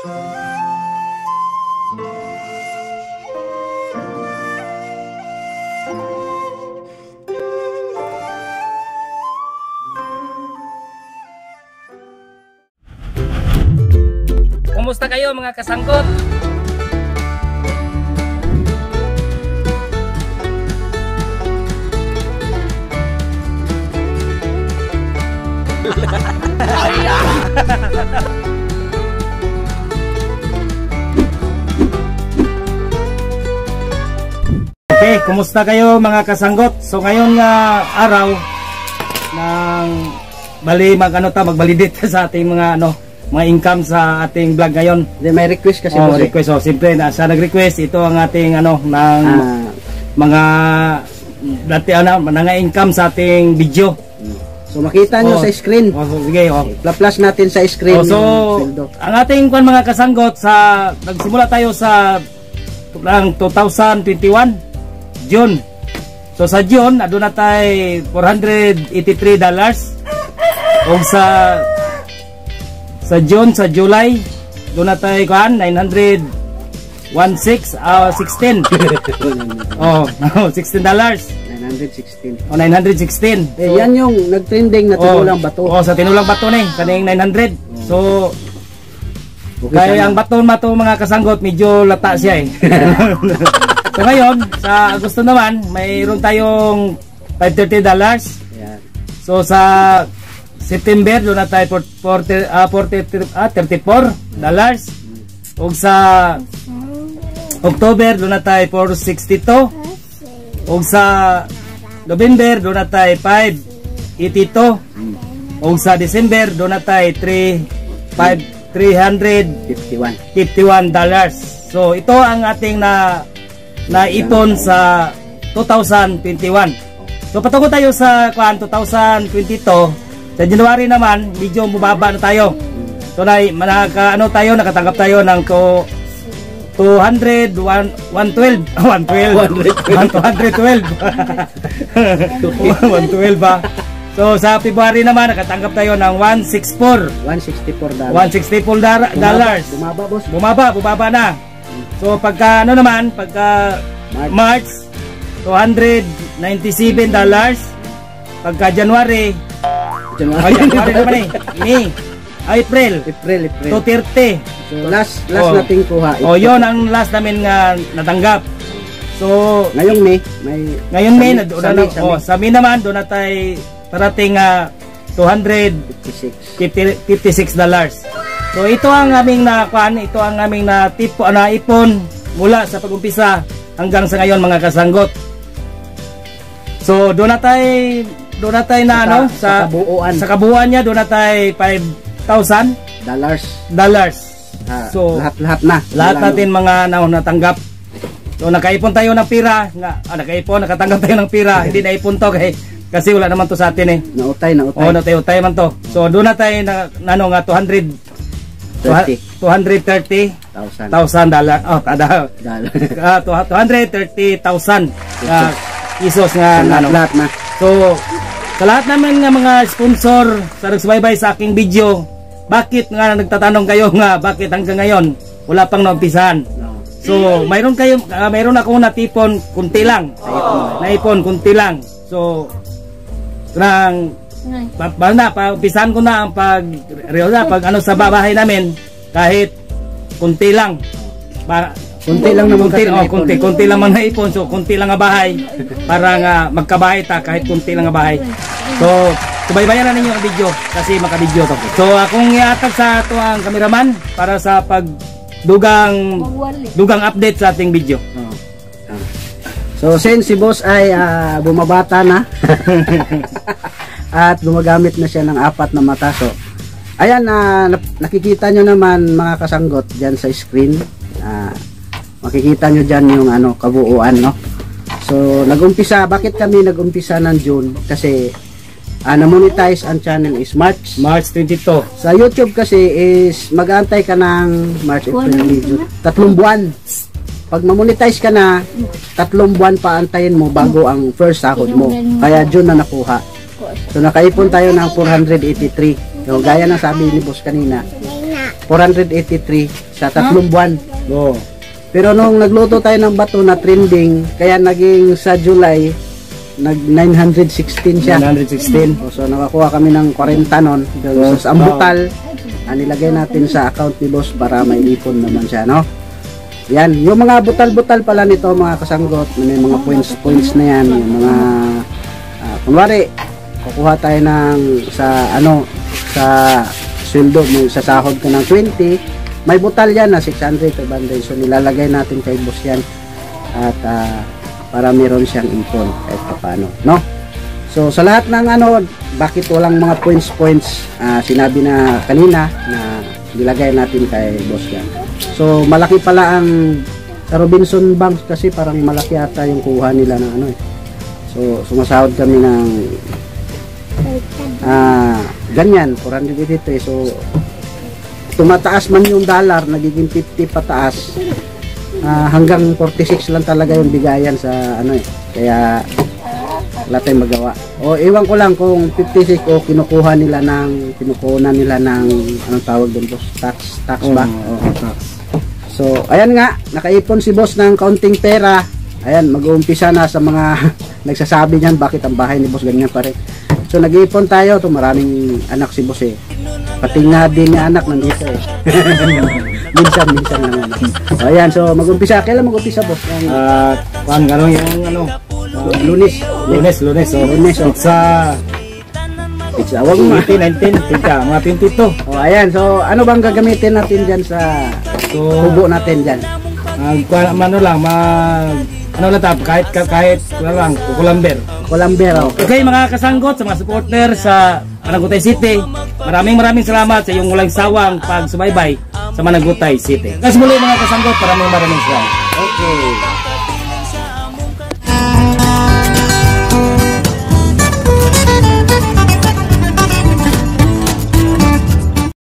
Kumusta kayo mga kasangkot? Okay, kumusta kayo mga kasanggot? So ngayon nga araw ng magbalidate sa ating mga mga income sa ating vlog ngayon. May request kasi request. So simple na sa nag-request ito ang ating ng mga dati mga income sa ating video. So makita nyo sa screen. Sige, Plus natin sa screen. So ang ating mga kasanggot sa nagsimula tayo sa 2021 June. So sa June aduna tay $483 o sa June, sa July doon na tayo kuhan 916 $16 $916 916 yan yung nagtrending na tinulang bato. Sa tinulang bato ni kaning 900. So kaya ang bato mga kasanggot medyo lata siya So ngayon sa Agosto naman mayroon tayong $530. So sa September doon na tayo $34. O sa October doon na tayo $462. O sa November doon na tayo $582. O sa December doon na tayo $351. So ito ang ating naipon sa 2021. So patungo tayo sa 2022. Sa January naman, medyo bumaba na tayo. So nakatanggap tayo ng 112 ba? So sa February naman nakatanggap tayo ng $164. Bumaba boss. Bumaba na. So pagka pagka March $297. Pagka January naman April 230. So last nating kuha. Yun ang last namin nga natanggap. So ngayong May sa May naman doon na tayo parating $256. So ito ang aming naipon mula sa pag-umpisa hanggang sa ngayon mga kasanggot. So doon na tayo sa kabuuan niya doon na tayo $5,000. So lahat natin mga natanggap. So nakaipon tayo ng pira, nakatanggap tayo ng pira. Hindi naipon to kasi wala naman to sa atin Nautay. Nautay man to. So doon na tayo $230,000. $230,000 pesos nga lahat na. So sa lahat naman nga mga sponsor sa nagsubaybay sa aking video, bakit nga nagtatanong kayo nga bakit hanggang ngayon wala pang naumpisahan? So mayroon akong natipon kunti lang. Naipon kunti lang. So paumpisahan ko na ang pag sa bahay namin kahit kunti lang. Kunti lang naman kunti lang man naipon. So kunti lang nga bahay para nga magkabahay ta kahit kunti lang nga bahay. So subaybayan na ninyo ang video kasi makabidyo to. So akong iatag sa ato ang cameraman para sa dugang update sa ating video. So since si boss ay bumabata na at gumagamit na siya ng 4 na mata. So ayan, nakikita nyo naman mga kasanggot dyan sa screen. Makikita nyo dyan yung kabuuan, no? So bakit kami nag-umpisa ng June? Kasi na-monetize ang channel is March 22. Sa YouTube kasi is mag-aantay ka ng March, April, May, June, 3 buwan. Pag ma-monetize ka na, 3 buwan pa antayin mo bago ang first sahod mo. Kaya June na nakuha. So nakaipon tayo ng 483. So gaya ng sabi ni boss kanina, 483 sa 3 buwan. Oo. Pero nung nagluto tayo ng bato na trending, kaya naging sa July, nag 916 siya. 916. So nakakuha kami ng 40 nun. So ang butal, nilagay natin sa account ni boss para may ipon naman siya, no? Yan, yung mga butal-butal pala nito mga kasanggot, may mga points na yan, yung mga kunwari, kukuha tayo ng sa sweldo mo, sa sahod ka ng 20, may butal yan na 600, 500, so nilalagay natin kay boss yan at para meron siyang ipon kahit paano, no? So sa lahat ng bakit walang mga points, sinabi na kanina na nilagay natin kay boss yan. So malaki pala ang sa Robinson Bank kasi parang malaki ata yung kuha nila ng So sumasahod kami ng ganyan 480. So tumataas man yung dollar, nagiging 50 pataas, hanggang 46 lang talaga yung bigayan sa kaya wala tayong magawa. O iwan ko lang kung 56 o kinukunan nila ng anong tawag doon, boss, tax ba? Tax. So ayan nga, nakaipon si boss ng kaunting pera. Ayan, mag-uumpisa na sa mga nagsasabi niyan bakit ang bahay ni boss ganyan pa rin. So nag-iipon tayo, maraming anak si boss eh. Pati nga din niya anak nandito eh. minsan lang. So ayan, so mag-umpisa. Kailan mag-umpisa boss? Lunes. Pizza. Wag mo 19, mga 22. Oh, ayan. So ano bang gagamitin natin diyan sa hubo natin diyan? Kahit kulamber. Okay mga kasanggot, sa mga supporter sa Managutay City, maraming salamat sa iyong walang sawang pagsubaybay sa Managutay City. Kasi muli mga kasanggot, maraming salamat. Okay.